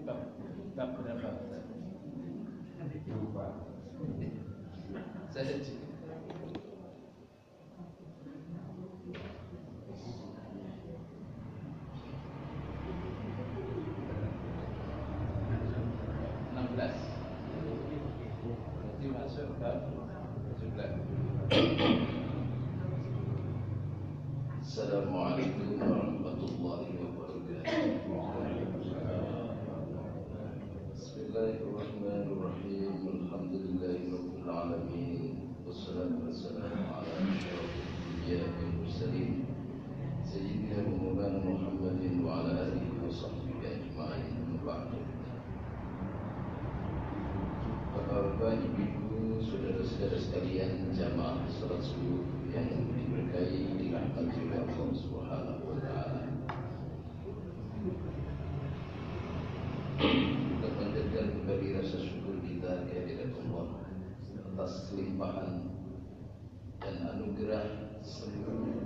bab berapa? Saya cek. Berarti masuk bab 17. Assalamualaikum warahmatullahi wabarakatuh. Bismillahirrahmanirrahim. Alhamdulillahirabbil alamin. Wassalatu wassalamu ala asyrafil anbiya'i wal mursalin sayyidina Maulana Muhammadin wa ala alihi wa sahbihi ajma'in. Ba'du. Bapak Ibu, saudara-saudara sekalian, jamaah salat subuh yang diberkahi dirahmati oleh Allah Subhanahu wa taala. Kita panjatkan kembali rasa syukur kita kehadirat Allah atas limpahan dan anugerah seluruh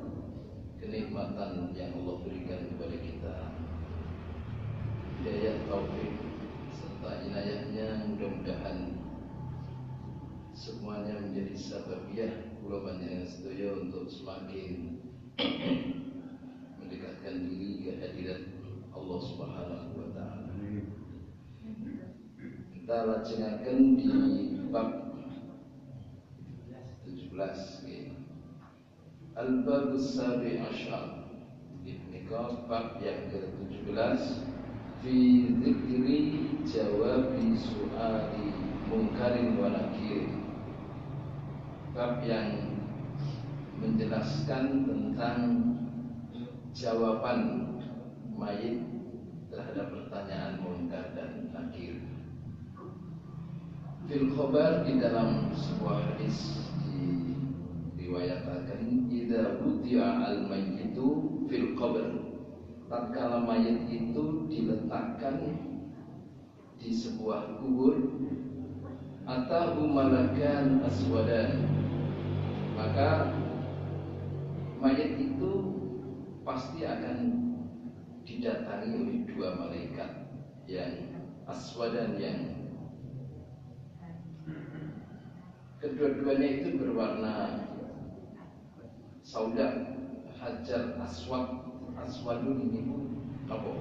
kenikmatan yang Allah berikan kepada kita. Hidayah taufik serta inayahnya mudah-mudahan semuanya menjadi sababiah kula panjenengan sedaya untuk semakin mendekatkan diri ke hadirat Allah Subhanahu wa taala. Kita lajengaken di bab 17 nggih. Al-bab as-sabi' asyar. Ini bab yang ke-17 fi dzikri jawabi su'ali munkarin wa nakirin. Bab yang menjelaskan tentang jawaban mayit terhadap pertanyaan munkar dan nakir. Fil khabar, di dalam sebuah hadis diriwayatkan, idza wudi'a al mayyitu fil qabr, tatkala mayit itu diletakkan di sebuah kubur, atahu malakan aswadan, maka mayit itu pasti akan didatangi oleh dua malaikat yang aswadan, yang kedua-duanya itu berwarna sauda, hajar aswad. Aswadun ini apa?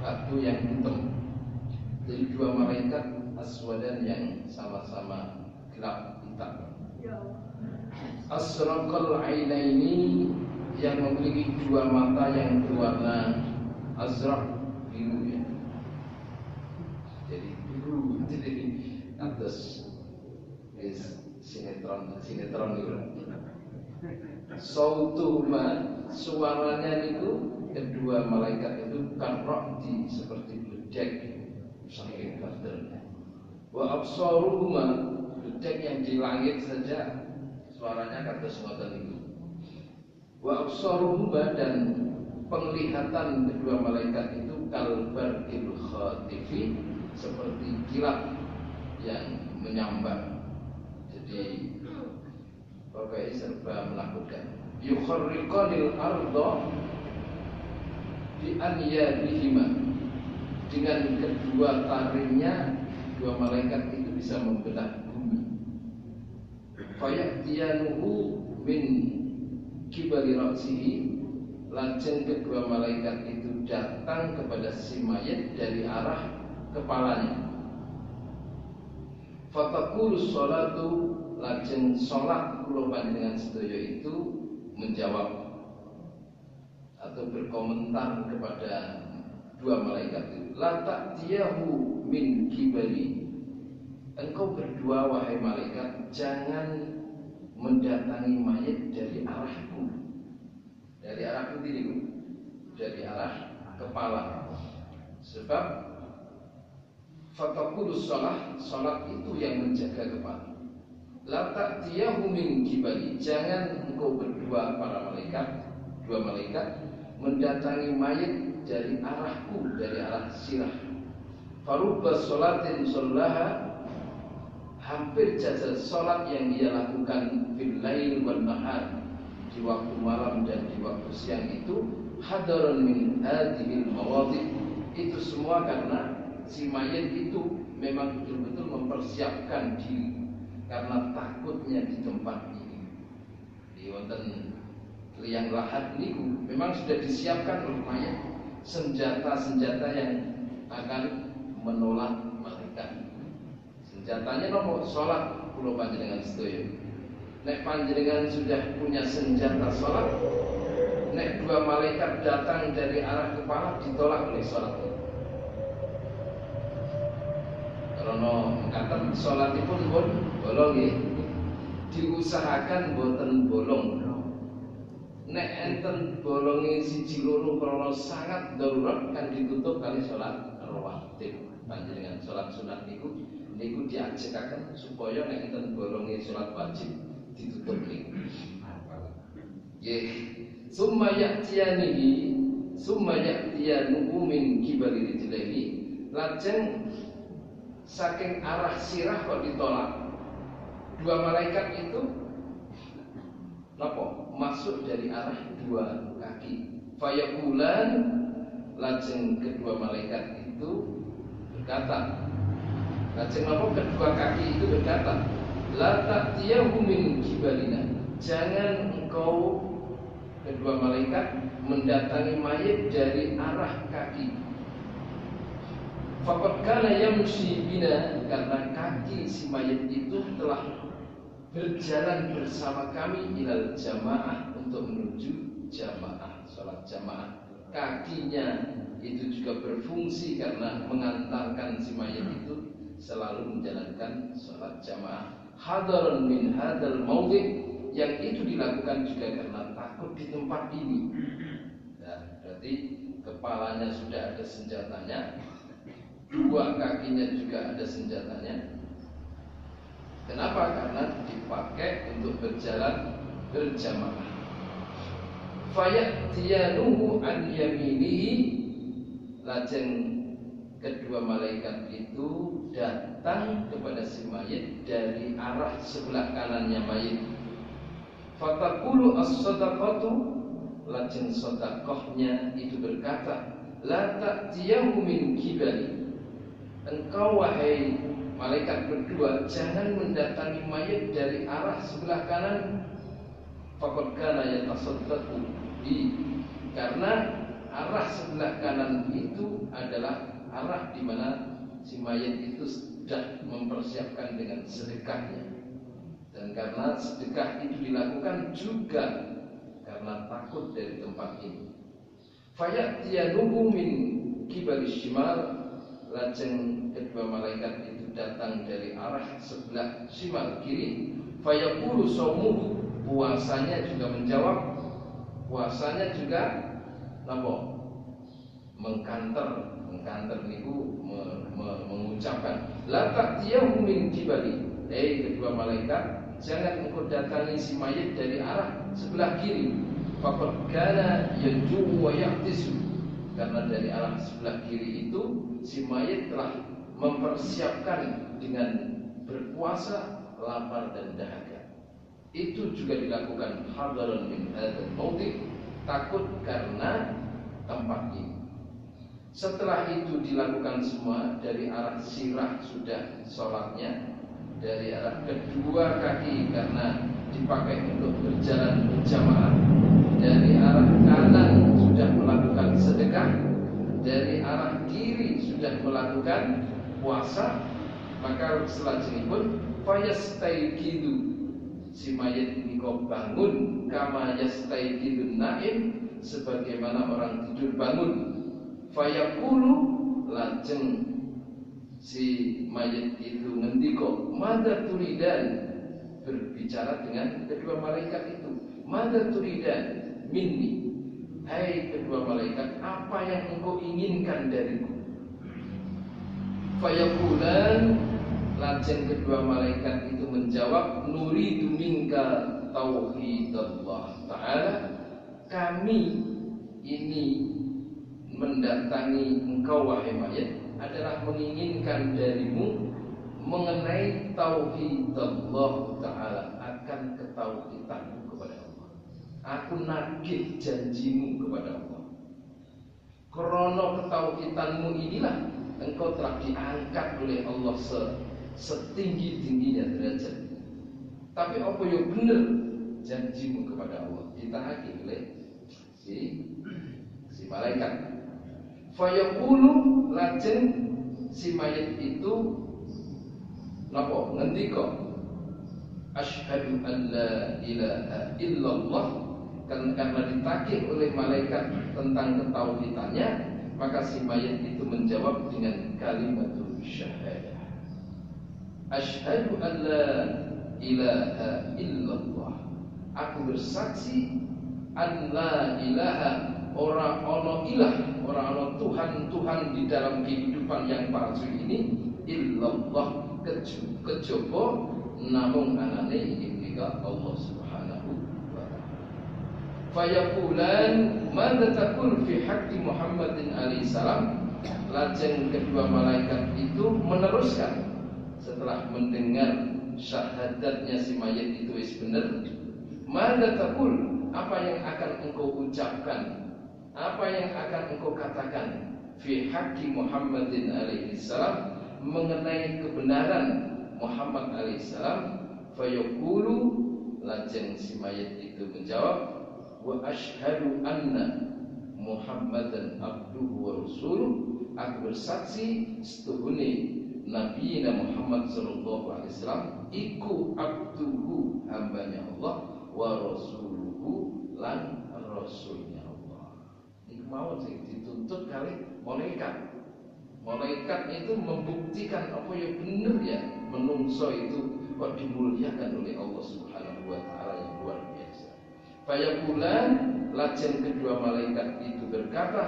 Batu yang hitam. Jadi dua malaikat aswadan yang sama-sama gelap hitam. Asraqal ainaini, yang memiliki dua mata yang berwarna azraq, biru ya. Jadi biru, jadi atas sinetron itu. Sautuhuma, suaranya itu kedua malaikat itu karra'di, seperti bedek, saking kadernya. Wa absaruhuma, bedek yang di langit saja suaranya kata semacam itu. Wa absaruhuma, dan penglihatan kedua malaikat itu kalbarqil khatifi, seperti kilat yang menyambar. Jadi pokoknya serba menakutkan. Yukharriqanil arda bi anyabihima, dengan kedua taringnya dua malaikat itu bisa membelah bumi. Fayatiyanuhu min kibali ra'sihi, lajeng kedua malaikat itu datang kepada si mayit dari arah kepalanya. Fataqulu sholatu, lajeng sholat kula panjenengan sedaya itu menjawab atau berkomentar kepada dua malaikat itu, la ta'tiyahu min kibali, engkau berdua wahai malaikat jangan mendatangi mayit dari arahku. Dari arahku diriku, dari arah kepala. Sebab fataqulu sholat itu yang menjaga kepala. La ta'tiyahu min kibali, jangan engkau berdua para malaikat, dua malaikat mendatangi mayit dari arahku, dari arah sirah. Farubba sholatin shallaha, hampir saja sholat yang dia lakukan fil lail wal nahar, di waktu malam dan di waktu siang itu, hadaran min hadhil mawadhi, itu semua karena si mayit itu memang betul-betul mempersiapkan diri karena takutnya di tempat ini. Di wonten liang lahat niku memang sudah disiapkan oleh mayit senjata-senjata yang akan menolak malaikat. Senjatanya nomor sholat kula panjenengan sedaya. Nek panjenengan sudah punya senjata sholat, nek dua malaikat datang dari arah kepala ditolak oleh sholat. Karena mengatakan sholatipun pun bolong ya, diusahakan boten bolong. Nek enten bolongi siji loro krana sangat darurat kan ditutup kali sholat rawatib. Panjenengan sholat sunat niku diajekaken supaya nek enten bolongi sholat wajib ditutup niku. Nggih. Summa ya'tiyanuhu min kibali rijlihi. Lajeng saking arah sirah kok ditolak. Dua malaikat itu napa? Masuk dari arah dua kaki. Fayaqulan, lajeng kedua malaikat itu berkata. Lajeng napa? Kedua kaki itu berkata, la ta'tiyahu min kibalina. Jangan engkau kedua malaikat mendatangi mayit dari arah kaki. Faqad kana yamshi bina, karena kaki si mayit itu telah berjalan bersama kami ilal jamaah, untuk menuju jamaah, sholat jamaah. Kakinya itu juga berfungsi karena mengantarkan si mayit itu selalu menjalankan sholat jamaah. Hadaran min hadal maudhi, yang itu dilakukan juga karena takut di tempat ini. Nah, berarti kepalanya sudah ada senjatanya, dua kakinya juga ada senjatanya. Kenapa? Karena dipakai untuk berjalan berjamaah. Fayatiyanuhu an yaminihi, lajeng kedua malaikat itu datang kepada si mayit dari arah sebelah kanannya mayit. Fataqulu as-sadaqatu, lajeng sedekahnya itu berkata, la ta'tiyahu min kibali. Engkau wahai malaikat berdua jangan mendatangi mayit dari arah sebelah kanan. Faqad kana yatasaddaqu bi, karena arah sebelah kanan itu adalah arah di mana si mayit itu sudah mempersiapkan dengan sedekahnya. Dan karena sedekah itu dilakukan juga karena takut dari tempat ini. Fayatiyanuhu min kibali shimal, lajeng kedua malaikat itu datang dari arah sebelah shimal kiri. Fayaqulu shaumuhu, puasanya juga menjawab, puasanya juga napa? Mengkanter niku mengucapkan la ta'tiyahu min kibali. Kedua malaikat, jangan engkau datangi si mayit dari arah sebelah kiri. Faqad kana yajuu wa yahtisu, karena dari arah sebelah kiri itu si mayit telah mempersiapkan dengan berpuasa, lapar dan dahaga. Itu juga dilakukan hadaran min hadzal maudhi, takut karena tempat ini. Setelah itu dilakukan semua, dari arah sirah sudah sholatnya, dari arah kedua kaki karena dipakai untuk berjalan berjamaah, dari arah kanan sudah melakukan sedekah, dari arah kiri sudah melakukan puasa, maka selanjutnya fayastaiqidu, si mayit ini kau bangun kama yastaikidun naim, sebagaimana orang tidur bangun. Fayaqulu, lajeng si mayit itu ngendiko, madza turidan, berbicara dengan kedua malaikat itu, madza turidan minni, hai kedua malaikat, apa yang engkau inginkan dariku? Fayaqulan, lajeng kedua malaikat itu menjawab, nuridu minka tauhidallah ta'ala, kami ini mendatangi engkau wahai mayit adalah menginginkan darimu mengenai tauhidallah ta'ala, akan ketauhidanmu kepada Allah. Aku nagih janjimu kepada Allah. Krono ketauhidanmu inilah engkau telah diangkat oleh Allah setinggi-tingginya derajat. Tapi apa yang benar janjimu kepada Allah ditaati oleh si malaikat. Fayaqulu lajeng si mayit itu napa ngendika asyhadu an la ilaha illallah, karena ditagih oleh malaikat tentang ketauhidannya, maka si mayit itu menjawab dengan kalimatul syahadah, asyhadu an la ilaha illallah, aku bersaksi an la ilaha, ora ana ilah, ora ana Tuhan di dalam kehidupan yang palsu ini, illallah, kejaba namung anane ingkang Allah Subhanahu wa taala. Fayaqulan madza taqul fi haqqi Muhammadin alaihi salam, lajeng kedua malaikat itu meneruskan setelah mendengar syahadatnya si mayit itu wis benar. Madza taqul, apa yang akan engkau ucapkan, apa yang akan engkau katakan fi haqqi Muhammadin alaihi salam, mengenai kebenaran Muhammad alaihi salam. Fayaqulu, lajeng si mayit itu menjawab, wa asyhadu anna Muhammadan abduhu wa rasuluh, aku bersaksi setuhune Nabi Muhammad sallallahu alaihi wasallam iku abduhu, hambanya Allah, wa rasuluhu, lan rasulnya Allah. Iku mau dituntut kali malaikat. Malaikat itu membuktikan apa yang benar ya, menungso itu kok dimuliakan oleh Allah Subhanahu wa taala yang luar biasa. Fayaqulan, lajeng kedua malaikat itu berkata,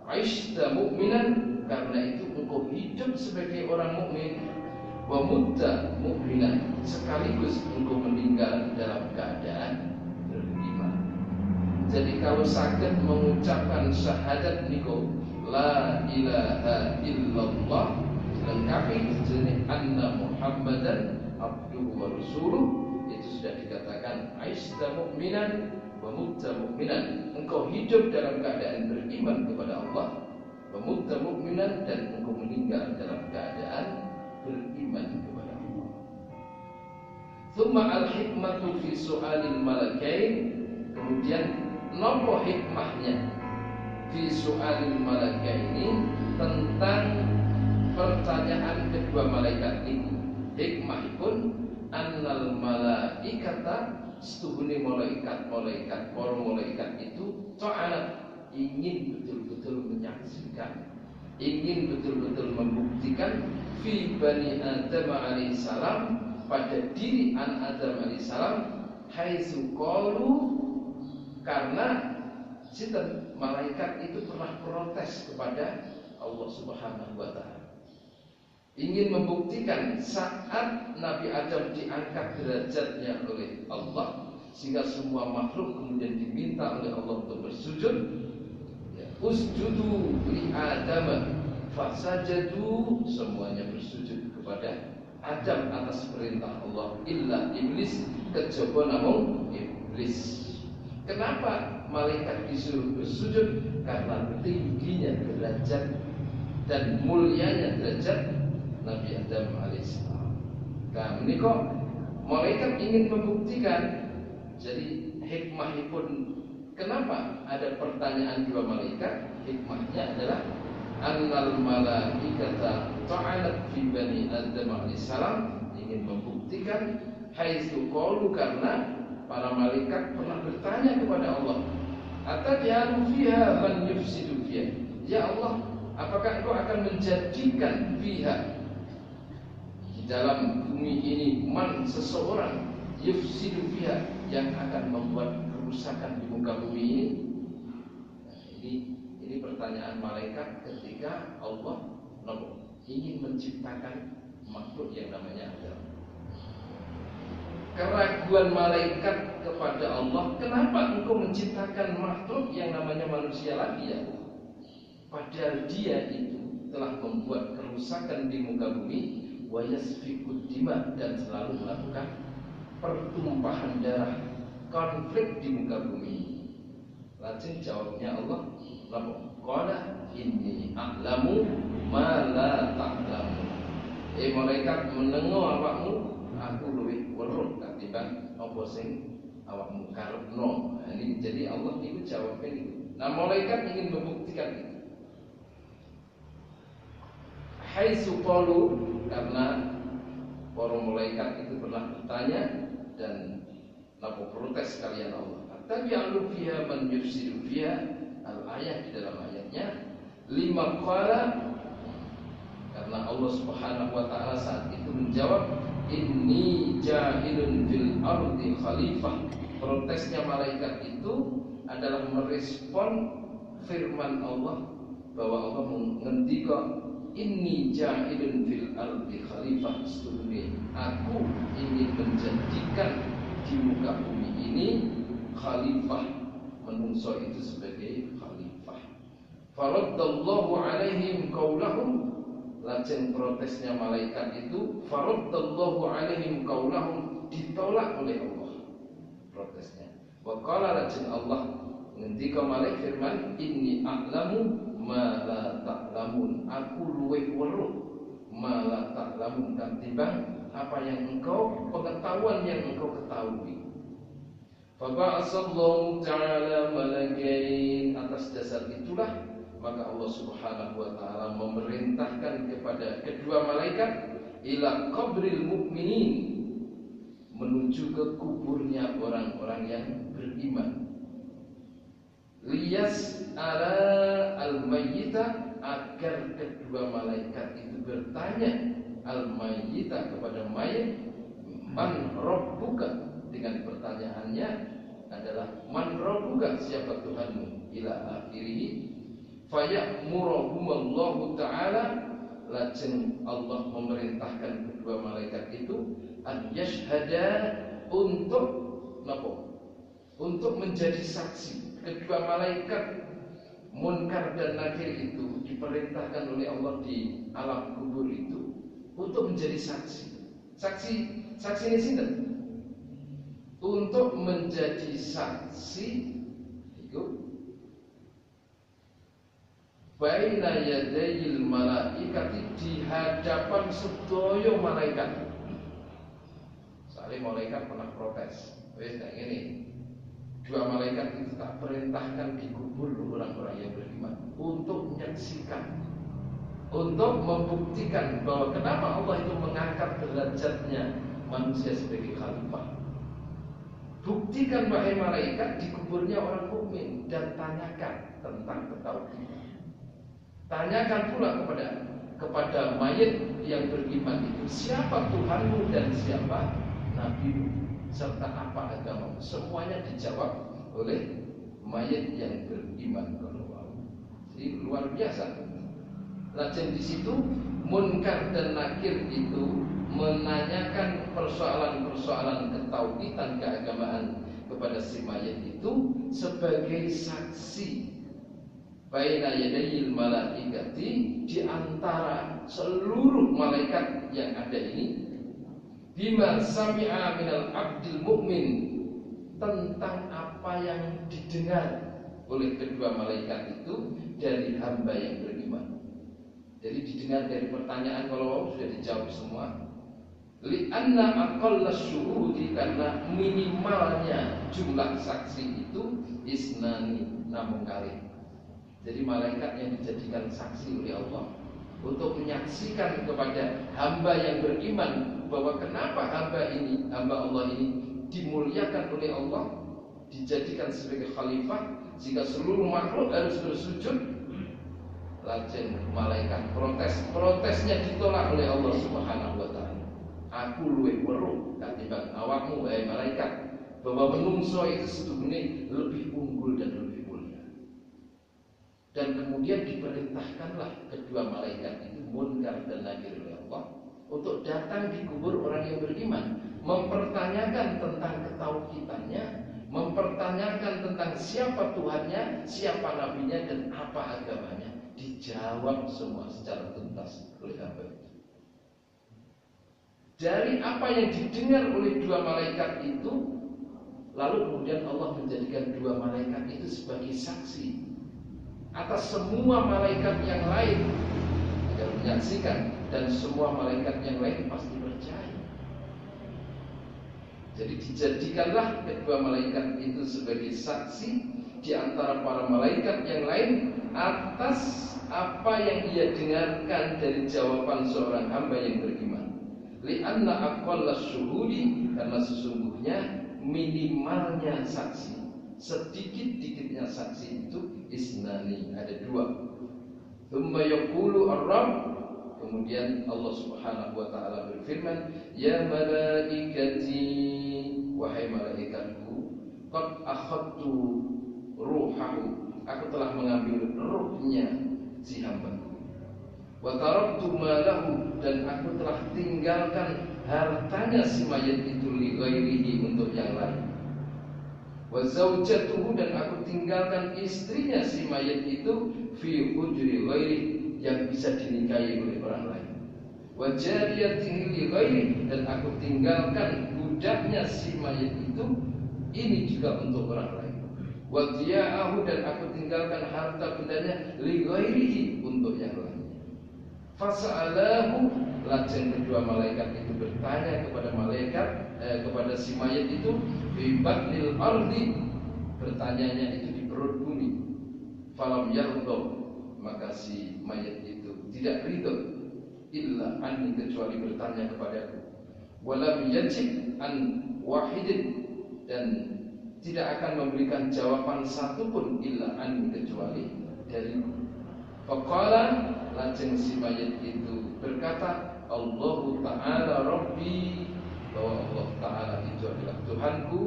aishta mu'minan, karena itu engkau hidup sebagai orang mukmin, wa mutta mu'minan, sekaligus engkau meninggal dalam keadaan beriman. Jadi kalau sakit mengucapkan syahadat niku la ilaha illallah, lengkapi jenis anna Muhammadan abduhu wa rasuluh, itu sudah dikatakan aishta mu'minan wa mutta mu'minan, engkau hidup dalam keadaan beriman kepada Allah, wa mutta mu'minan, dan engkau meninggal dalam keadaan beriman kepada Allah. Thumma al-hikmatu fi su'alil malakain, kemudian nopo hikmahnya fi su'alil malakaini, tentang pertanyaan kedua malaikat ini. Hikmahipun annal malaikata, setuhune malaikat para malaikat itu ta'ala, ingin betul-betul menyaksikan, ingin betul-betul membuktikan fi bani Adam alaihissalam, pada diri an Adam alaihissalam, haitsu qalu, karena sinten malaikat itu pernah protes kepada Allah Subhanahu wa taala, ingin membuktikan saat Nabi Adam diangkat derajatnya oleh Allah sehingga semua makhluk kemudian diminta oleh Allah untuk bersujud, ya, usjudu li Adam fasajadu, semuanya bersujud kepada Adam atas perintah Allah, illa iblis, kejaba namung iblis. Kenapa malaikat disuruh bersujud? Karena tingginya derajat dan mulianya derajat Nabi Adam alaihissalam. Nah, ini kok malaikat ingin membuktikan. Jadi hikmahipun kenapa ada pertanyaan dua malaikat? Hikmahnya adalah annal malaikata ta'alat fi bani Adam alaihissalam, ingin membuktikan haitsu qalu, karena para malaikat pernah bertanya kepada Allah, atajalu fiha man yufsidu fiha, ya Allah, apakah engkau akan menjadikan fiha, di dalam bumi ini, man, seseorang, yufsidu fiha, yang akan membuat kerusakan di muka bumi ini? Nah, ini pertanyaan malaikat ketika Allah ingin menciptakan makhluk yang namanya Adam. Keraguan malaikat kepada Allah, kenapa engkau menciptakan makhluk yang namanya manusia lagi ya Allah? Padahal dia itu telah membuat kerusakan di muka bumi, wa yasfikud dima, dan selalu melakukan pertumpahan darah, konflik di muka bumi. Lajeng jawabnya Allah, napa? Qala inni a'lamu ma la ta'lamu. Malaikat menengo awakmu, aku luwih weruh katimbang apa sing awakmu karepno. Nah, ini jadi Allah itu jawabnya itu. Nah, malaikat ingin membuktikan itu. Haitsu qalu, karena para malaikat itu pernah bertanya dan napa protes kalian Allah. Tabi'alu fiha man yufsidu fiha, al-ayat di dalam ayatnya 5 qala, karena Allah Subhanahu wa taala saat itu menjawab inni ja'ilun fil ardi khalifah. Protesnya malaikat itu adalah merespon firman Allah bahwa Allah mengendika inni ja'ilun fil ardi khalifah, sesungguhnya aku ingin menjadikan di muka bumi ini khalifah, menungso itu sebagai khalifah. Faraddallahu alaihim qaulahum, lajeng protesnya malaikat itu faraddallahu alaihim qaulahum, ditolak oleh Allah protesnya. Wa qala, lajeng Allah ngendika malaikat firman inni a'lamu ma la ta'lamun, aku luwih weruh ma la ta'lamun, ketimbang apa yang engkau, pengetahuan yang engkau ketahui. Faba'asallahu ta'ala malakain, atas dasar itulah maka Allah Subhanahu wa taala memerintahkan kepada kedua malaikat ila qabril mu'minin, menuju ke kuburnya orang-orang yang beriman. Liyas ala al-mayyita, agar kedua malaikat itu bertanya al-mayyita kepada mayit, man rabbuka, dengan pertanyaannya adalah man rabbuka, siapa Tuhanmu, ila akhirih. Faya'muruhumullahu ta'ala, lajeng Allah memerintahkan kedua malaikat itu an yashhada, untuk napa? Untuk menjadi saksi. Kedua malaikat Munkar dan Nakir itu diperintahkan oleh Allah di alam kubur itu untuk menjadi saksi. Saksi ini sinten? Untuk menjadi saksi itu baina yadayil malaikati, di hadapan sedaya malaikat. Soalnya malaikat pernah protes, wes kayak gini. Dua malaikat itu tak perintahkan di kubur orang-orang yang beriman untuk menyaksikan, untuk membuktikan bahwa kenapa Allah itu mengangkat derajatnya manusia sebagai khalifah. Buktikan wahai malaikat di kuburnya orang mukmin dan tanyakan tentang ketauhidan. Tanyakan pula kepada mayit yang beriman itu, siapa Tuhanmu dan siapa nabimu, serta apa agamamu. Semuanya dijawab oleh mayit yang beriman. Jadi luar biasa. Lajeng di situ Munkar dan Nakir itu menanyakan persoalan-persoalan ketauhidan keagamaan kepada si mayit itu sebagai saksi baina yadayil malaikati, di antara seluruh malaikat yang ada ini, bima sami'a minal abdil mu'min, tentang apa yang didengar oleh kedua malaikat itu dari hamba yang beriman. Jadi didengar dari pertanyaan, kalau sudah dijawab semua. Li'anna aqalla syuhudi, karena minimalnya jumlah saksi itu isnani, namun kali. Jadi malaikat yang dijadikan saksi oleh Allah untuk menyaksikan kepada hamba yang beriman bahwa kenapa hamba Allah ini dimuliakan oleh Allah, dijadikan sebagai khalifah, jika seluruh makhluk harus bersujud. Lajeng malaikat protesnya ditolak oleh Allah Subhanahu wa taala. Aku luwih weruh katimbang awakmu wahai malaikat, bahwa menungso itu sesungguhnya lebih unggul dan lebih mulia. Dan kemudian diperintahkanlah kedua malaikat itu, Munkar dan Nakir, oleh Allah untuk datang di kubur orang yang beriman, mempertanyakan tentang ketauhidannya, mempertanyakan tentang siapa Tuhannya, siapa nabinya, dan apa agamanya. Dijawab semua secara tuntas oleh hamba itu. Dari apa yang didengar oleh dua malaikat itu, lalu kemudian Allah menjadikan dua malaikat itu sebagai saksi atas semua malaikat yang lain agar menyaksikan, dan semua malaikat yang lain pasti percaya. Jadi dijadikanlah kedua malaikat itu sebagai saksi di antara para malaikat yang lain atas apa yang ia dengarkan dari jawaban seorang hamba yang beriman. Li'anna aqalla syuhudi, karena sesungguhnya minimalnya saksi, sedikit-dikitnya saksi itu isnani, ada dua. Tsumma yaqulu ar-rabb, kemudian Allah Subhanahu wa taala berfirman, ya malaikati, wahai malaikatku, qad akhadtu ruhahu, aku telah mengambil ruhnya si hambaku. Wa taraktu malahu, dan aku telah tinggalkan hartanya si mayat itu li ghairihi, untuk yang lain. Wa zaujatuhu, dan aku tinggalkan istrinya si mayat itu fi hujri ghairi, yang bisa dinikahi oleh orang lain. Wa jariyatihi li ghairi, dan aku tinggalkan budaknya si mayat itu, ini juga untuk orang lain. Wa diya'ahu, dan aku tinggalkan harta bendanya li ghairihi, untuk yang lain. Fasa'alahu, lajeng kedua malaikat itu bertanya kepada kepada si mayat itu, fi batnil ardi, bertanyanya itu di perut bumi. Falam yardo, maka si mayat itu tidak ridho, illa anni, kecuali bertanya kepadaku. Walam yajib an wahidin, dan tidak akan memberikan jawaban satupun illa anni, kecuali dariku. Faqala, lajeng si mayat itu berkata, Allahu ta'ala rabbi, bahwa Allah ta'ala itu adalah Tuhanku,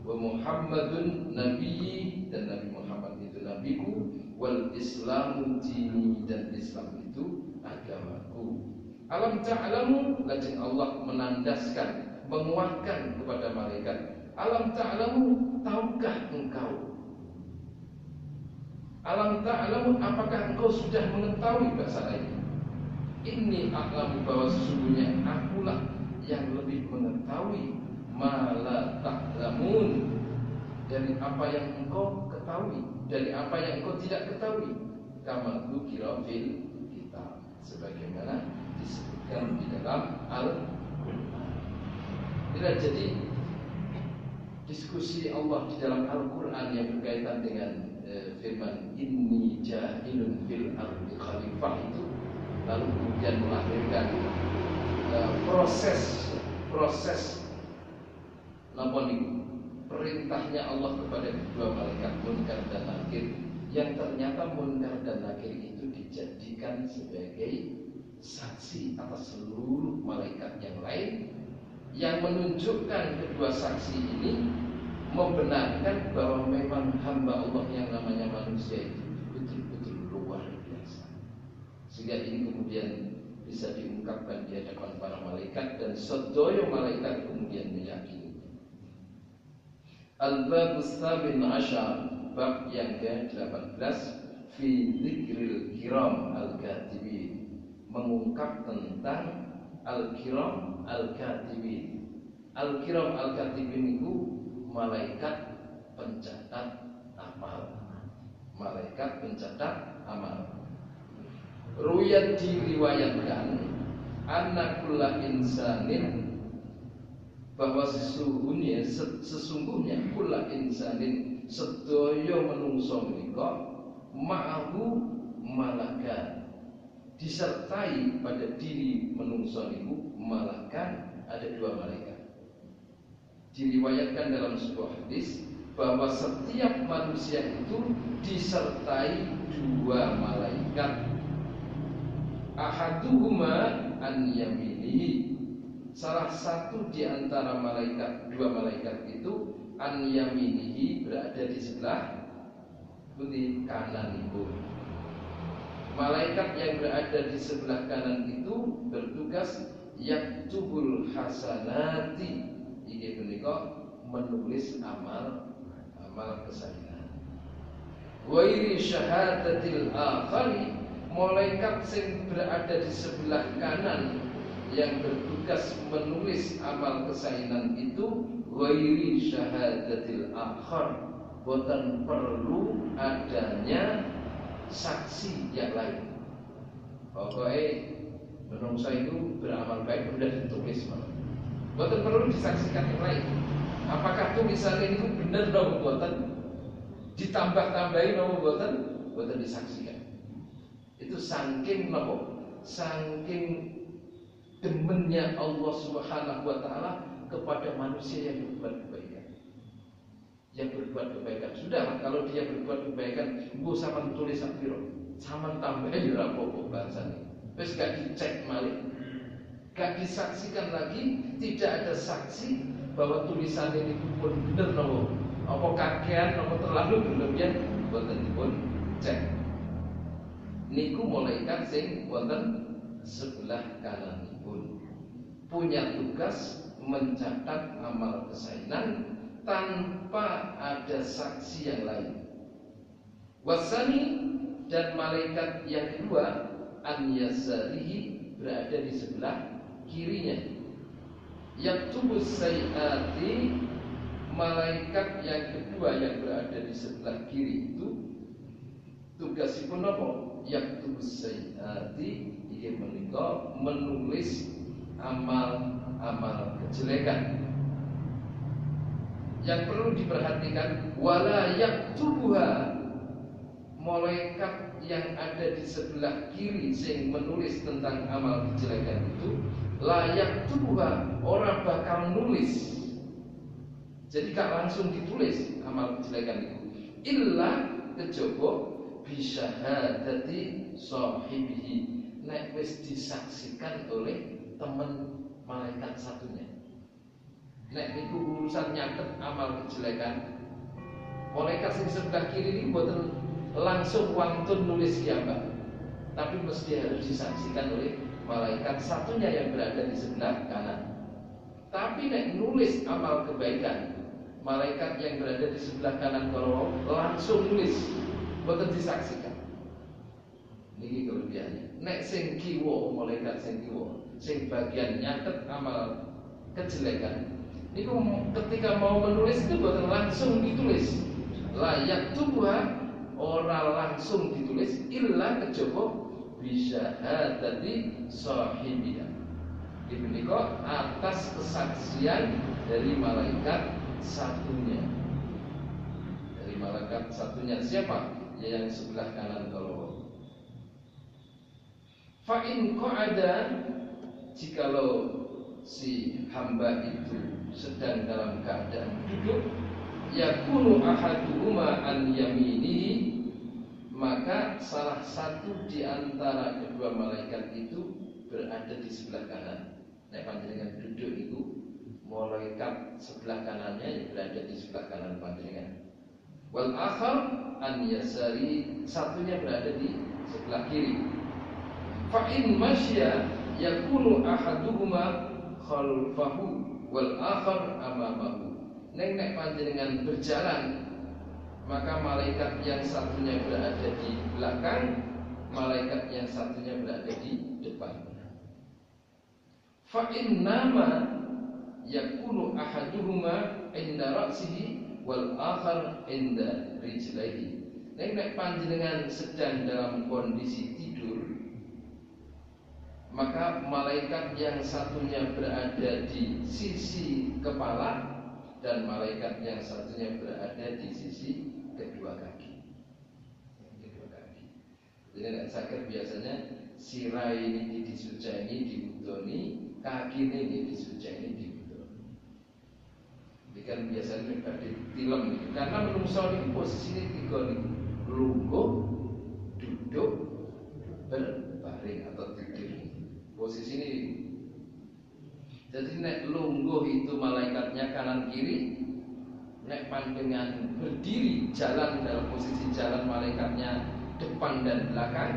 wa Muhammadun nabiyyi, dan Nabi Muhammad itu nabiku, wal islamu dini, dan Islam itu agamaku. Alam ta'lamu, lajeng Allah menandaskan, menguatkan kepada malaikat, alam ta'lamu, tahukah engkau? Alam ta'lamu, apakah engkau sudah mengetahui, bahasa lain, ini a'lamu, bahwa sesungguhnya akulah yang lebih mengetahui, mala ta'lamun, dari apa yang engkau ketahui, dari apa yang engkau tidak ketahui. Kama dzukira fil kitab, sebagaimana disebutkan di dalam Al-Qur'an. Jadi diskusi Allah di dalam Al-Qur'an yang berkaitan dengan firman inni ja'ilun fil ardi khalifah itu, lalu kemudian melahirkan proses perintahnya Allah kepada kedua malaikat Munkar dan Nakir, yang ternyata Munkar dan Nakir itu dijadikan sebagai saksi atas seluruh malaikat yang lain, yang menunjukkan kedua saksi ini membenarkan bahwa memang hamba Allah yang namanya manusia itu betul-betul luar biasa. Sehingga ini kemudian bisa diungkapkan di hadapan para malaikat, dan sedaya malaikat kemudian meyakini. Al-Babus Tsamin Asyar, bab yang ke-18, fi dzikril kiram al-katibin, mengungkap tentang al-kiram al-katibin. Al-kiram al-katibin itu malaikat pencatat amal. Malaikat pencatat amal. Ruwayat diriwayatkan anna kulla insanin, bahwa sesungguhnya kulla insanin, sedaya manungsa menika, ma'ahu malakan, disertai pada diri manungsa niku malakan, ada dua malaikat. Diriwayatkan dalam sebuah hadis bahwa setiap manusia itu disertai dua malaikat. Ahaduhuma an yaminihi, salah satu di antara dua malaikat itu an yaminihi, berada di sebelah kanan ibu. Malaikat yang berada di sebelah kanan itu bertugas yaktubul hasanati, iki punika menulis amal kesayangan. Wa iri syahadatil akhari, malaikat yang berada di sebelah kanan yang bertugas menulis amal kesayangan itu, wa iri syahadatil akhar, boten perlu saksi yang lain. Pokoknya menungso itu beramal baik sudah ditulis malah. Bukan perlu disaksikan yang lain. Apakah tulisannya itu benar atau bukan? Ditambah-tambahin atau bukan? Bukan disaksikan. Itu saking nopo, saking demennya Allah Subhanahu wa taala kepada manusia yang berbuat kebaikan. Yang berbuat kebaikan. Sudahlah kalau dia berbuat kebaikan, mbok sampean tulis sak piro? Sampean tambahi ora apa-apa bahasane. Wis gak dicek malih. Gak disaksikan lagi, tidak ada saksi bahwa tulisan ini pun bener nopo. Apa kakean, apa terlalu berlebihan, boten dipun cek. Niku malaikat sing wonten sebelah kananipun punya tugas mencatat amal kesainan tanpa ada saksi yang lain. Wasani, dan malaikat yang kedua an yasarihi, berada di sebelah kirinya. Yaktubus sayyiati, malaikat yang kedua yang berada di sebelah kiri itu tugasipun apa? Yaktubus sayyiati, ia menika menulis amal-amal kejelekan. Yang perlu diperhatikan, wala yaktubuha, malaikat yang ada di sebelah kiri sing menulis tentang amal kejelekan itu layak tubuha, orang bakal nulis. Jadi gak langsung ditulis amal kejelekan itu, illa kejaba bisyahadati sahibihi, nek wis disaksikan oleh teman malaikat satunya. Nek niku urusan nyatet amal kejelekan, malaikat sing sebelah kiri ini boten langsung wangtun nulis kiambak, tapi mesti harus disaksikan oleh malaikat satunya yang berada di sebelah kanan. Tapi nek nulis amal kebaikan, malaikat yang berada di sebelah kanan kalau langsung nulis, boten disaksikan. Niki kelebihannya. Nek sing kiwa, malaikat sing kiwa, sing bagian nyatet amal kejelekan, niku ketika mau menulis itu boten langsung ditulis. Layak tubuh ora langsung ditulis, illa kejaba bisyahadati sahibiha. Dimenika atas kesaksian dari malaikat satunya. Dari malaikat satunya siapa? Ya yang sebelah kanan kalau. Fa in qa'ada, jikalau si hamba itu sedang dalam keadaan duduk, yakunu ahaduhuma an yaminihi, maka salah satu di antara kedua malaikat itu berada di sebelah kanan. Nek panjenengan duduk itu, malaikat sebelah kanannya yang berada di sebelah kanan panjenengan. Wal akhar an yasari, satunya berada di sebelah kiri. Fa in masya yakunu ahaduhuma khalfahu wal akhar amamahu. Nek panjenengan berjalan, maka malaikat yang satunya berada di belakang, malaikat yang satunya berada di depan. Fa innama yakunu ahaduhuma inda ra'sihi wal akhar inda rijlaihi. Nek panjenengan sedang dalam kondisi tidur, maka malaikat yang satunya berada di sisi kepala dan malaikat yang satunya berada di sisi kedua kaki. Kedua kaki. Jadi nek sakit biasanya sirai ini disujani, diudoni, kaki ini disujani, diudoni. Jadi kan biasanya pada film itu, karena menungso ini posisinya tiga nih, lungguh, duduk, berbaring atau tidur. Posisi ini. Jadi nek lungguh itu malaikatnya kanan kiri, nek panjenengan berdiri jalan dalam posisi jalan malaikatnya depan dan belakang,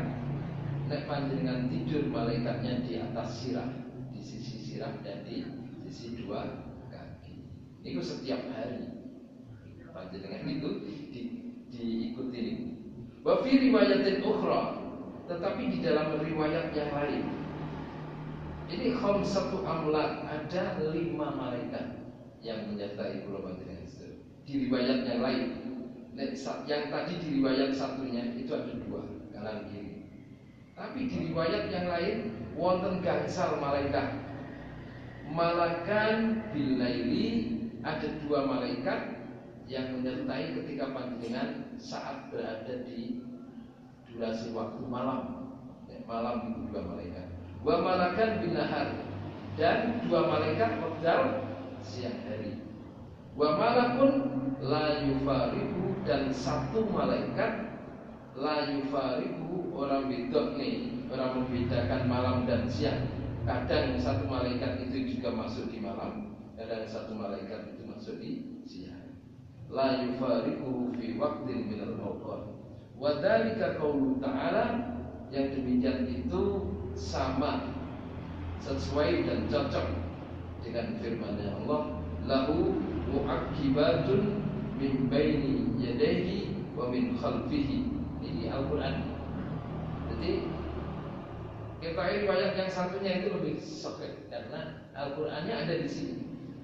nek panjenengan tidur malaikatnya di atas sirah, di sisi sirah dan di sisi dua kaki. Itu setiap hari panjenengan itu diikuti ini. Wa fi riwayatin ukhra, tetapi di dalam riwayat yang lain, ini khamsatu amlak, ada 5 malaikat yang menyertai pulau panjenengan. Di riwayat yang lain, Yang tadi di riwayat satunya itu ada dua, kanan kiri. Tapi di riwayat yang lain wonten gangsal malaikat. Malakan bilaili, ada dua malaikat yang menyertai ketika panjenengan saat berada di durasi waktu malam. Malam itu dua malaikat. Wa malakan bin nahar, dan dua malaikat wekdal siang hari. Wa malakun la yufariqu, dan satu malaikat la yufariqu, orang bedok nih, orang membedakan malam dan siang. Kadang satu malaikat itu juga masuk di malam, kadang satu malaikat itu masuk di siang. La yufariquhu fi waqtin minal awqat. Wa dzalika qaulu ta'ala, yang demikian itu sama, sesuai dan cocok dengan firman-Nya Allah, lahu mu'aqibatun min baini yadayhi wa min khalfihi. Ini Al-Qur'an. Jadi kita riwayat yang satunya itu lebih sahih karena Al-Qur'annya ada di sini.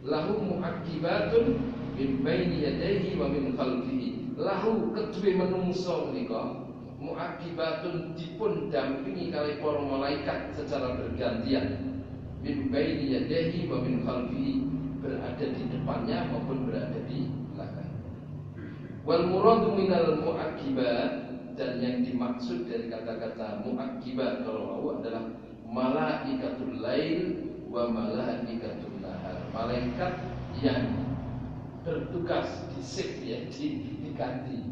Lahu mu'aqibatun min baini yadayhi wa min khalfihi. Lahu kedue menungso menika mu'aqibatun dipun dampingi kali para malaikat secara bergantian. Min baini yadayhi wa min khalfihi, berada di depannya maupun berada di belakang. Wal muradu minal mu'aqibat, dan yang dimaksud dari kata-kata mu'aqibat kalau mau adalah malaikatul lail wa malaikatul nahar. Malaikat yang bertugas di shift ya, diganti.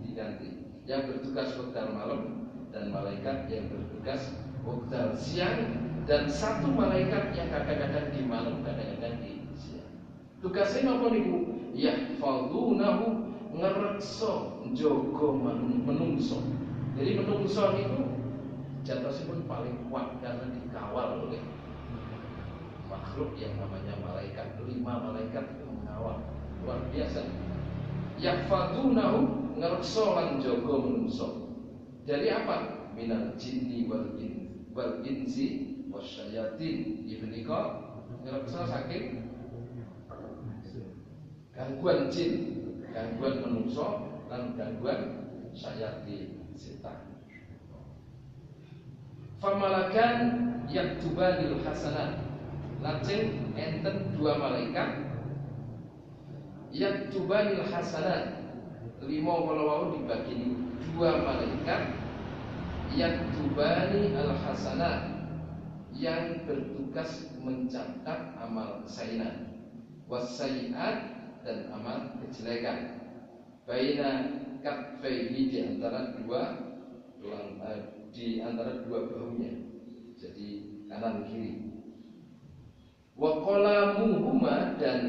Yang bertugas waktu malam, dan malaikat yang bertugas waktu siang, dan satu malaikat yang kadang-kadang di malam, kadang-kadang di siang. Tugasnya apa niku? Yahfazunahu, ngrekso njogo menungso. Jadi menungso itu jatosipun paling kuat karena dikawal oleh makhluk yang namanya malaikat. 5 malaikat itu mengawal, luar biasa. Yahfazunahu, ngrekso lan jaga menungso. Dari apa? Minal jinni wal insi wasyayatin. Iki menika ngrekso saking gangguan jin, gangguan menungso lan gangguan syayatin, setan. Famalakan yaktubanil hasanat, lajeng enten dua malaikat yaktubanil hasanat. 5 kalau dibagi 2 malaikat yaktubani al hasanat, yang bertugas mencatat amal kesainan, wasaiat, dan amal kejelekan. Baina katfaihi, di antara dua tulang, di antara dua bahunya, jadi kanan kiri. Wa qalamuhuma, dan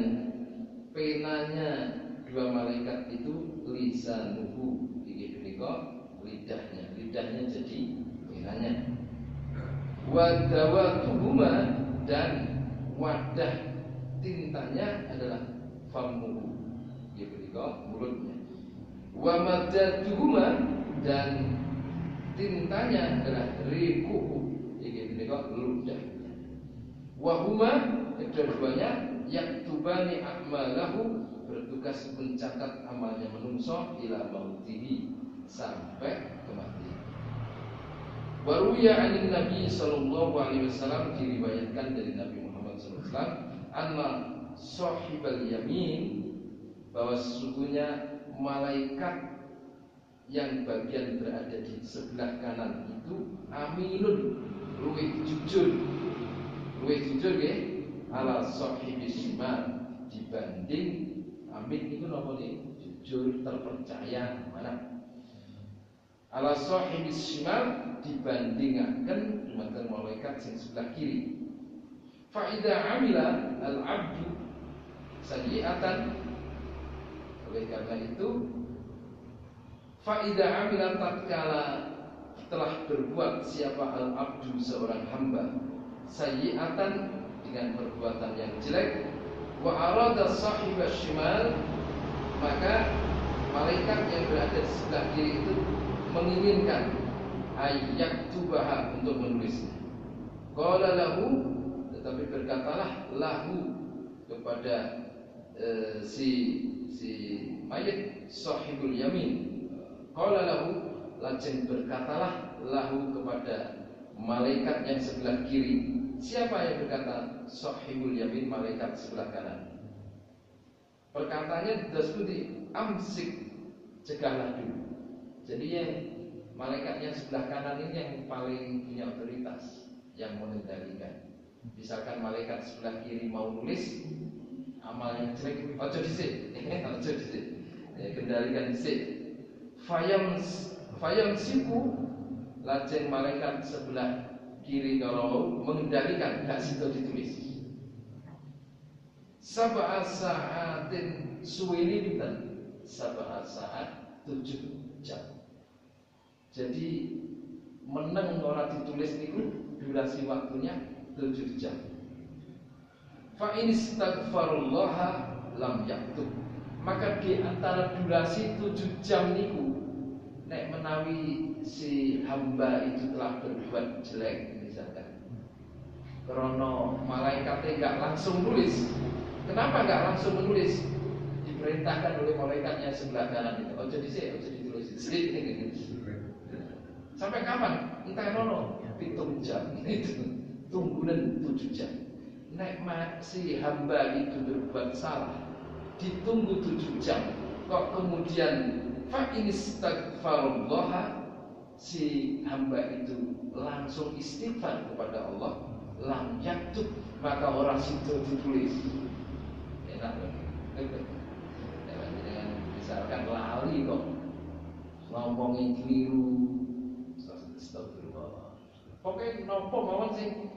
penanya dua malaikat itu lisanuhu, iki punika lidahnya jadi penanya. Wa dawatuhuma, dan wadah tintanya adalah famuhu, iki punika mulutnya. Wa madatuhuma, dan tintanya adalah riquhu, iki punika ludahnya. Wa huma, kedua-duanya yaktubani a'malahu, bertugas mencatat amalnya menungso ila mautihi, sampai kematian. Waruya anin Nabi sallallahu alaihi wasallam, diriwayatkan dari Nabi Muhammad sallallahu alaihi wasallam, anna sahibal yamin, bahwa sesungguhnya malaikat yang bagian berada di sebelah kanan itu aminun, luwih jujur nggih, ala sahibis shimal, dibanding amin itu napa nih? Jujur, terpercaya, mana? Ala sahibis shimal, dibandingkan dumateng malaikat sing sebelah kiri. Fa idza amila al abdu sayyi'atan, oleh karena itu fa idza amila, tatkala telah berbuat siapa al abdu, seorang hamba, sayyi'atan, dengan perbuatan yang jelek, wa arada sahibas shimal, maka malaikat yang berada di sebelah kiri itu menginginkan ayyaktubaha, untuk menulisnya. Qala lahu, tetapi berkatalah lahu kepada si mayit, sahibul yamin, Qala lahu, lajeng berkatalah lahu kepada malaikat yang sebelah kiri. Siapa yang berkata? Sahibul yamin, malaikat sebelah kanan. Perkataannya dasbudi amsik, cegahlah dulu. Jadi yang malaikat yang sebelah kanan ini yang paling punya otoritas, yang mengendalikan. Misalkan malaikat sebelah kiri mau nulis amal yang jelek, ojo dhisik, ojo dhisik. Ya, kendalikan dhisik. Fayam siku, lajeng malaikat sebelah kiri kalau mengendalikan, gak situ ditulis. Sab'a sa'atin suwini pinten? Sab'a sa'at 7 jam. Jadi meneng ora ditulis niku durasi waktunya 7 jam. Fa in istaghfarullaha lam yaktub. Maka di antara durasi 7 jam niku, nek menawi si hamba itu telah berbuat jelek misalkan, karena malaikatnya enggak langsung nulis. Kenapa enggak langsung menulis? Diperintahkan oleh malaikatnya sebelah kanan itu. Ojo ditulis. Sampai kapan? Entah nono, 7 jam. Itu tunggunan 7 jam. Nek si hamba itu berbuat salah, ditunggu 7 jam. Kok kemudian fa in istaghfarullah, si hamba itu langsung istighfar kepada Allah, lam yaktub, maka orang situ ditulis. Enak banget. Dengan misalkan lali kok ngomongin keliru, astagfirullah. Pokoknya nopo mawon sing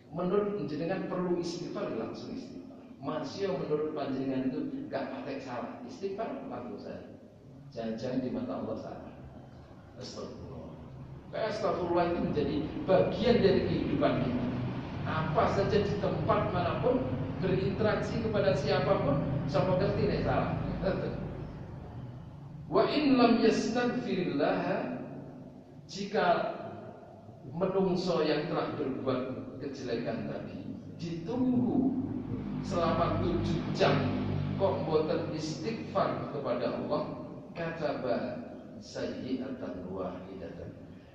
menurut jenengan perlu istighfar, langsung istighfar. Masih menurut panjenengan itu gak patek salah, istighfar langsung saja. Jangan-jangan di mata Allah salah. Astagfirullah. Astagfirullah itu menjadi bagian dari kehidupan kita. Apa saja di tempat manapun, berinteraksi kepada siapapun, sama ngerti nek salah. Wa in lam yastaghfirillah, jika menungso yang telah berbuat kejelekan tadi ditunggu selama 7 jam kok mboten istighfar kepada Allah, kataba sayyi'atan wahidatan,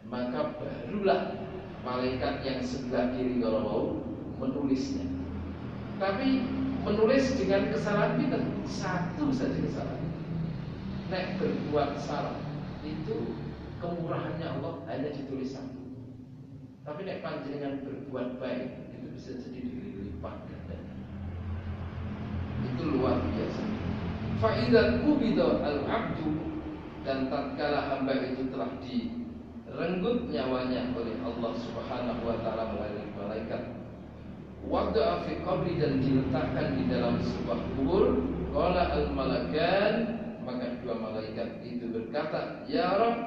maka barulah malaikat yang sebelah kiri kalau menulisnya. Tapi menulis dengan kesalahan kita satu saja kesalahan. Nek berbuat salah itu kemurahannya Allah hanya ditulis satu. Tapi nek panjenengan berbuat baik itu bisa jadi dilipat gandanya. Itu luar biasa. Fa'idzal qubida al-'abdu, dan tatkala hamba itu telah direnggut nyawanya oleh Allah Subhanahu wa taala melalui malaikat, wada'a fi qabri, dan diletakkan di dalam sebuah kubur, qala al-malakan, maka dua malaikat itu berkata, ya Rabb,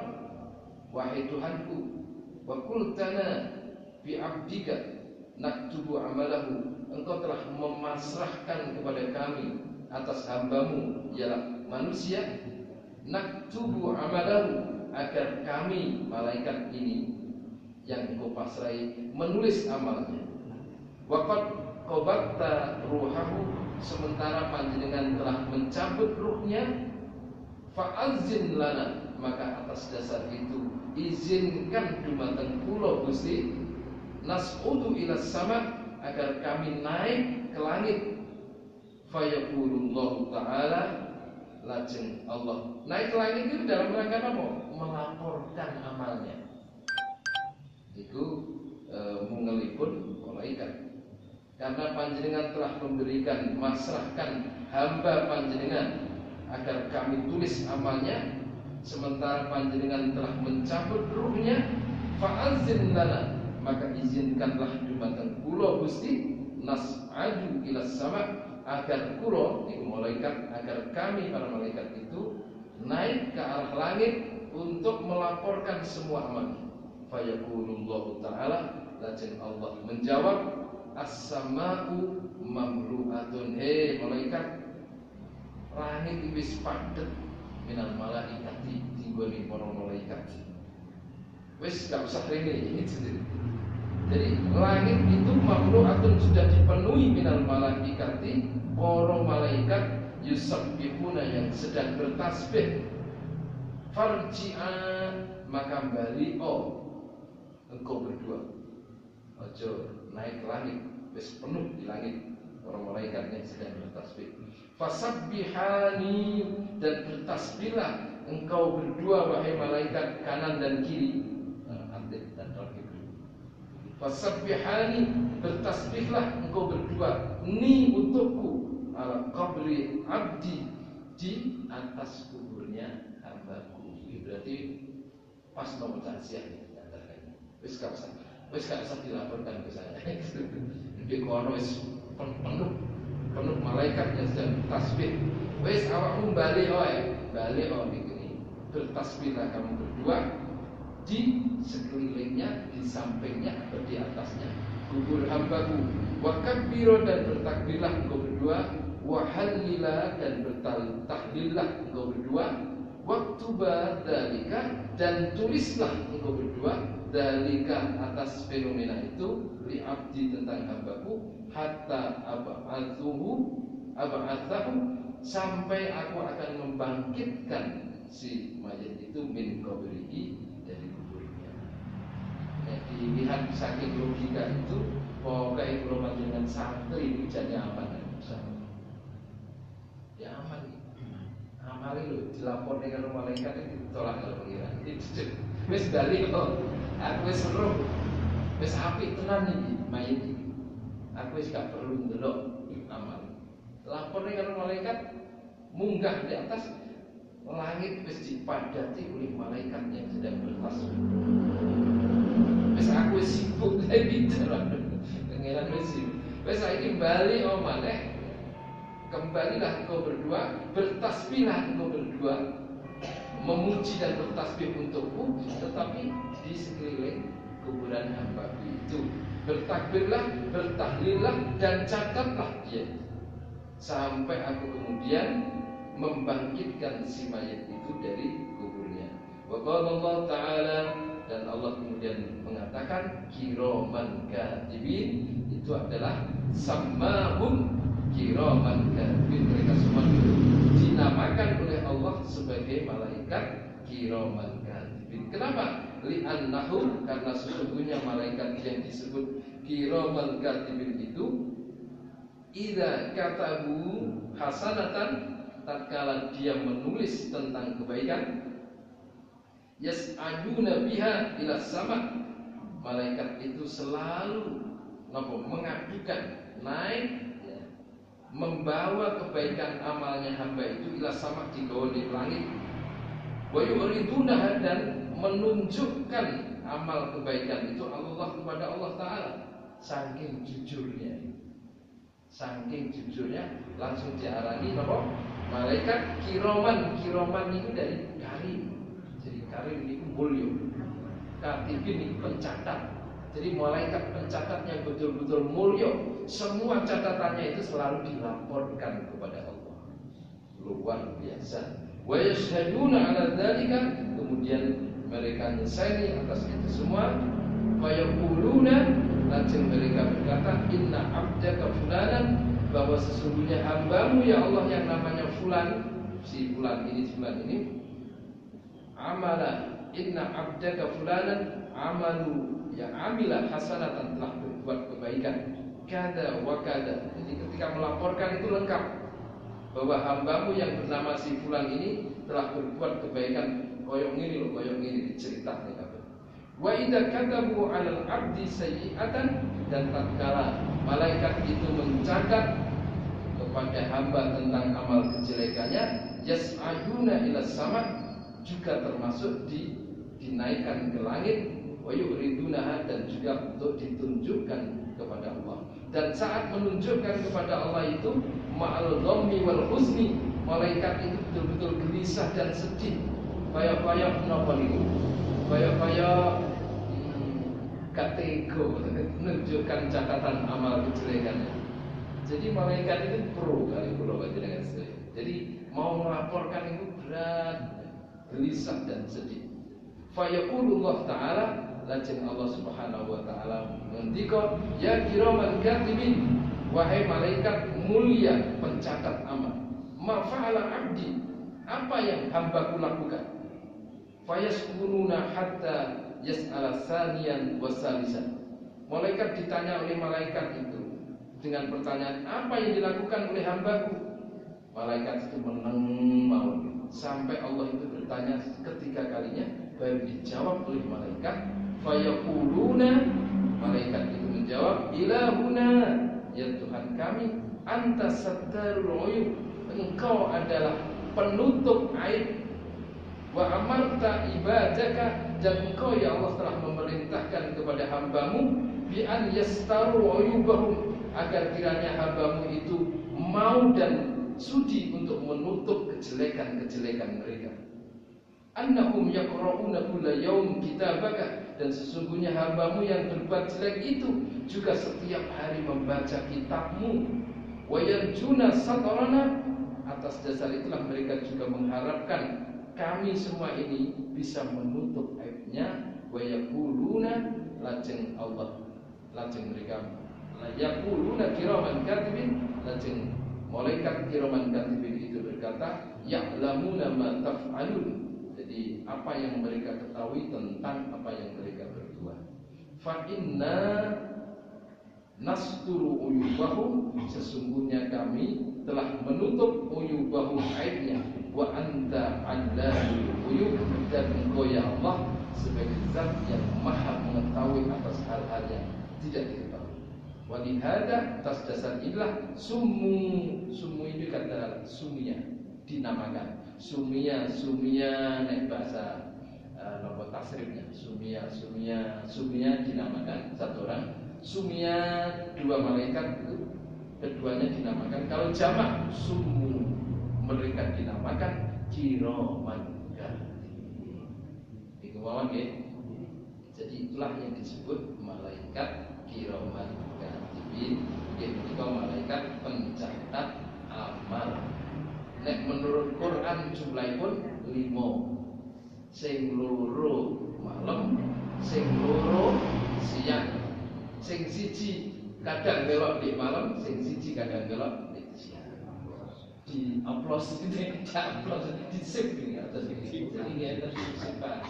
wahai Tuhanku, wa qultana bi 'abdika naktubu amalahu, engkau telah memasrahkan kepada kami atas hambamu ialah manusia, naktubu amalahu, agar kami malaikat ini yang engkau pasrai menulis amalnya. Waqad qabatta ruhahu, sementara panjenengan telah mencabut ruhnya, fa'azin lana, maka atas dasar itu izinkan dumateng kula Gusti, nas'udu ila sama, agar kami naik ke langit. Fayaqulullahu ta'ala, lajeng Allah naik ke langit itu dalam rangka apa? Melaporkan amalnya. Itu mungelipun malaikat. Karena panjenengan telah memberikan, masrahkan hamba panjenengan agar kami tulis amalnya, sementara panjenengan telah mencabut ruhnya, fa'azin lana, maka izinkanlah dumateng kula Gusti, nas'adu ila sama, agar kula iku malaikat, agar kami para malaikat itu naik ke arah langit untuk melaporkan semua amalnya. Fayaqulullahu ta'ala, lajeng Allah menjawab, as-sama'u mamlu'atun, hei malaikat, langit wis padet minal malaikati, tinggone para malaikat. Wis gak usah rene gitu. Jadi langit itu mamlu'atun, sudah dipenuhi minal malaikati, para malaikat yusabbihuna, yang sedang bertasbih. farji'a, maka bali engkau berdua. Ojo naik ke langit, wis penuh di langit para malaikatnya sedang bertasbih. Fasabbihani, dan bertasbihlah engkau berdua wahai malaikat kanan dan kiri. Antik dan terakhir. Fasabbihani, bertasbihlah engkau berdua, ni untukku, ala qabri abdi, di atas kuburnya hambaku. Berarti pas nomor tasya wis gak usah dilaporkan ke saya. Di kono wis penuh malaikat yang sedang bertasbih. Wis awakmu bali begini. Bertasbihlah kamu berdua di sekelilingnya, di sampingnya atau di atasnya kubur hambaku. Wa kabbiro, dan bertakbirlah engkau berdua. Wa hallila, dan bertahlillah engkau berdua. Waktuba dzalika, dan tulislah engkau berdua dzalika, atas fenomena itu, li abdi, tentang hambaku, hatta ab'atsahu, sampai aku akan membangkitkan si mayat itu min qabrihi, dari kuburnya. Jadi lihat saking logika itu, pokoknya kalau dengan santri itu jadi aman. Ya aman. Amali lu dilapor dengan malaikat itu ditolak kalau pengiran. Wis balik kok. Aku wis seru. Wis apik tenan iki mayit iki. Aku wis gak perlu ndelok amal. Lapor dengan malaikat munggah di atas langit, wis dipadati oleh malaikat yang sedang bertasbih. Wis aku wis sibuk bicara. Pengiran wis sibuk. Wis saiki bali maneh. Kembalilah engkau berdua, bertasbihlah engkau berdua, memuji dan bertasbih untukku, tetapi di sekeliling kuburan hambaku itu. Bertakbirlah, bertahlillah, dan catatlah dia, sampai aku kemudian membangkitkan si mayat itu dari kuburnya. Wa qala Allah Ta'ala, dan Allah kemudian mengatakan, kiraman katibin, itu adalah sammahum kiraman katibin, mereka semua dinamakan oleh Allah sebagai malaikat kiraman katibin. Kenapa? Li'annahum, karena sesungguhnya malaikat yang disebut kiraman katibin itu, idza katabu hasanatan, tatkala dia menulis tentang kebaikan, yas'aduna biha ila sama, malaikat itu selalu mengadukan, naik, membawa kebaikan amalnya hamba itu ila sama, dibawa di langit. Wa yuriduna, dan menunjukkan amal kebaikan itu Allah kepada Allah Ta'ala. Saking jujurnya langsung diarani malaikat kiroman. Kiroman itu dari karim. Jadi karim itu mulia. Katibin itu pencatat. Jadi malaikat pencatat yang betul-betul mulia, semua catatannya itu selalu dilaporkan kepada Allah. Luar biasa. Wa yashhaduna 'ala dzalika, kemudian mereka nyekseni atas itu semua. Fa yaquluna, lajeng mereka berkata, inna abdaka fulanan, bahwa sesungguhnya hambamu ya Allah yang namanya fulan, si fulan ini amala, inna abdaka fulanan amalu, yang amilah hasanatan, telah berbuat kebaikan kada wa kada. Jadi ketika melaporkan itu lengkap bahwa hambamu yang bernama si fulan ini telah berbuat kebaikan koyong ini diceritakan. Wa idza katabu 'alal 'abdi sayyi'atan, dan tatkala malaikat itu mencatat kepada hamba tentang amal kejelekannya, yas'aduna ila sama, juga termasuk dinaikkan ke langit. Wa yuriduna, dan juga untuk ditunjukkan kepada Allah. Dan saat menunjukkan kepada Allah itu ma'al dhammi wal husni, malaikat itu betul-betul gelisah dan sedih. Payah-payah napa niku? Payah-payah katego menunjukkan catatan amal kejelekannya. Jadi malaikat itu pro kali kula panjenengan sedaya. Jadi mau melaporkan itu berat, gelisah dan sedih. Fa yaqulullah Ta'ala, lajeng Allah Subhanahu wa Ta'ala ngendika, ya kiraman katibin, wahai malaikat mulia pencatat amal, ma fa'ala abdi, apa yang hambaku lakukan. fayaskuruna hatta yas'ala saniyan wasalisan. Malaikat ditanya oleh malaikat itu dengan pertanyaan, apa yang dilakukan oleh hambaku? Malaikat itu meneng mau sampai Allah itu bertanya ketiga kalinya, baru dijawab oleh malaikat. Fayaquluna, malaikat itu menjawab, ilahuna, ya Tuhan kami, anta sattarul uyub, engkau adalah penutup aib. Wa amarta ibadaka, dan engkau ya Allah telah memerintahkan kepada hambamu bi an yastaru uyubahum, agar kiranya hambamu itu mau dan sudi untuk menutup kejelekan-kejelekan mereka. Annahum yaqra'una kulla yaum kitabaka, dan sesungguhnya hambamu yang berbuat jelek itu juga setiap hari membaca kitabmu. Wa yarjuna satarana, atas dasar itulah mereka juga mengharapkan kami semua ini bisa menutup aibnya. Wa yaquluna, lajeng mereka yaquluna kiraman katibin, lajeng malaikat kiraman katibin itu berkata, ya'lamuna ma taf'alun, jadi apa yang mereka ketahui tentang apa yang mereka berbuat. Fa inna nasturu uyubahum, sesungguhnya kami telah menutup uyubahum aibnya. Wa anta allamul uyub, dan engkau ya Allah sebagai zat yang maha mengetahui atas hal-hal yang tidak diketahui. Walihada, atas dasar inilah sumu ini kata sumia, dinamakan sumia nek bahasa nopo tasrifnya sumia dinamakan satu orang, sumia dua malaikat itu keduanya dinamakan. Kalau jamak sumu, mereka dinamakan kiraman katibin. Iku mawon nggih. Jadi itulah yang disebut malaikat kiraman katibin. Nggih menika malaikat pencatat amal. Nek menurut Quran jumlahipun 5. Sing loro malam, sing loro siang. Sing siji kadang belok di malam, sing siji kadang belok di siang. Di aplaus itu di save atas ini. Jadi dia tersimpan.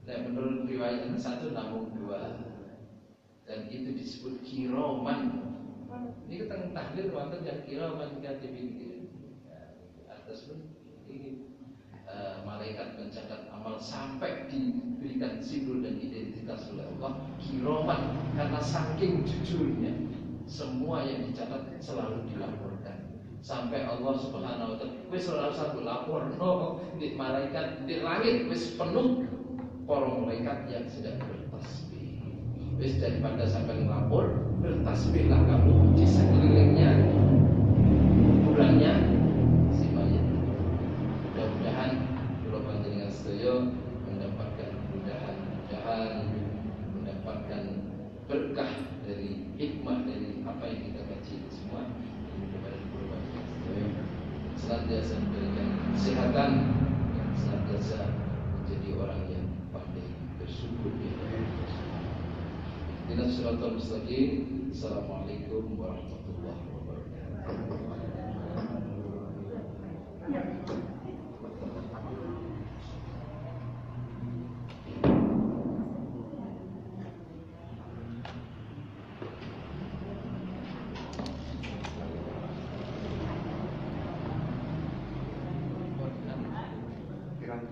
Nah, menurut riwayat satu namun 2, dan itu disebut kiraman. Ini keteng tahlil wonten yang kiraman katibin. Atas pun ini malaikat pencatat amal sampai diberikan simbol dan identitas oleh Allah kiraman, karena saking jujurnya semua yang dicatat selalu dilaporkan. Sampai Allah Subhanahu wa taala wis ora usah laporno di malaikat di langit wis penuh para malaikat yang sedang bertasbih. Wis daripada sampai ngelapor, bertasbihlah kamu di sekelilingnya kuburannya si mayit. Mudah-mudahan kula panjenengan sedaya mendapatkan mudah-mudahan mendapatkan berkah dari hikmah dari apa yang kita kaji semua. Senantiasa memberikan kesehatan, senantiasa menjadi orang yang pandai bersyukur. Inna shiratal mustaqim. Assalamualaikum warahmatullahi wabarakatuh.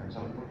Assalamualaikum.